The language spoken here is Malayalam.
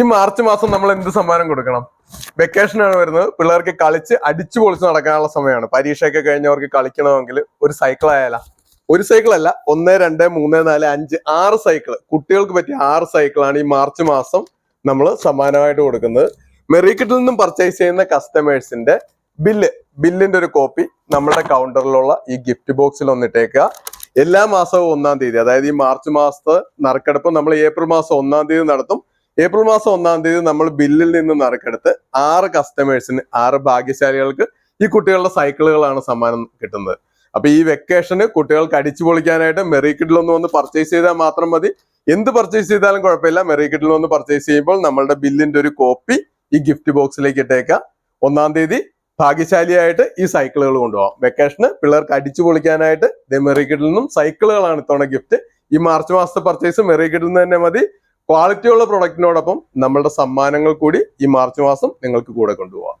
ഈ മാർച്ച് മാസം നമ്മൾ എന്ത് സമ്മാനം കൊടുക്കണം? വെക്കേഷനാണ് വരുന്നത്. പിള്ളേർക്ക് കളിച്ച് അടിച്ചു പൊളിച്ച് നടക്കാനുള്ള സമയമാണ്. പരീക്ഷയൊക്കെ കഴിഞ്ഞവർക്ക് കളിക്കണമെങ്കിൽ ഒരു സൈക്കിൾ ആയാലാ, ഒരു സൈക്കിൾ അല്ല, 1, 2, 3, 4, 5, 6 സൈക്കിൾ, കുട്ടികൾക്ക് പറ്റിയ 6 സൈക്കിളാണ് ഈ മാർച്ച് മാസം നമ്മൾ സമ്മാനമായിട്ട് കൊടുക്കുന്നത്. മെറിക്കിറ്റിൽ നിന്നും പർച്ചേസ് ചെയ്യുന്ന കസ്റ്റമേഴ്സിന്റെ ബില്ലിന്റെ ഒരു കോപ്പി നമ്മുടെ കൗണ്ടറിലുള്ള ഈ ഗിഫ്റ്റ് ബോക്സിൽ ഒന്നിട്ടേക്കുക. എല്ലാ മാസവും 1-ാം തീയതി, അതായത് ഈ മാർച്ച് മാസത്തെ നറുക്കെടുപ്പ് നമ്മൾ ഏപ്രിൽ മാസം 1-ാം തീയതി നടത്തും. ഏപ്രിൽ മാസം 1-ാം തീയതി നമ്മൾ ബില്ലിൽ നിന്ന് നറുക്കെടുത്ത് 6 കസ്റ്റമേഴ്സിന്, 6 ഭാഗ്യശാലികൾക്ക് ഈ കുട്ടികളുടെ സൈക്കിളുകളാണ് സമ്മാനം കിട്ടുന്നത്. അപ്പൊ ഈ വെക്കേഷന് കുട്ടികൾക്ക് അടിച്ചു പൊളിക്കാനായിട്ട് മെറിക്കിറ്റിൽ ഒന്ന് വന്ന് പർച്ചേസ് ചെയ്താൽ മാത്രം മതി. എന്ത് പർച്ചേസ് ചെയ്താലും കുഴപ്പമില്ല. മെറിക്കിറ്റിൽ വന്ന് പർച്ചേസ് ചെയ്യുമ്പോൾ നമ്മളുടെ ബില്ലിന്റെ ഒരു കോപ്പി ഈ ഗിഫ്റ്റ് ബോക്സിലേക്ക് ഇട്ടേക്കാം. 1-ാം തീയതി ഭാഗ്യശാലിയായിട്ട് ഈ സൈക്കിളുകൾ കൊണ്ടുപോകാം. വെക്കേഷന് പിള്ളേർക്ക് അടിച്ചു പൊളിക്കാനായിട്ട് മെറിക്കിറ്റിൽ നിന്നും സൈക്കിളുകളാണ് ഇത്തവണ ഗിഫ്റ്റ്. ഈ മാർച്ച് മാസത്തെ പർച്ചേസ് മെറിക്കിറ്റിൽ നിന്ന് തന്നെ മതി. ക്വാളിറ്റിയുള്ള പ്രൊഡക്റ്റിനോടൊപ്പം നമ്മളുടെ സമ്മാനങ്ങൾ കൂടി ഈ മാർച്ച് മാസം നിങ്ങൾക്ക് കൂടെ കൊണ്ടുപോകാം.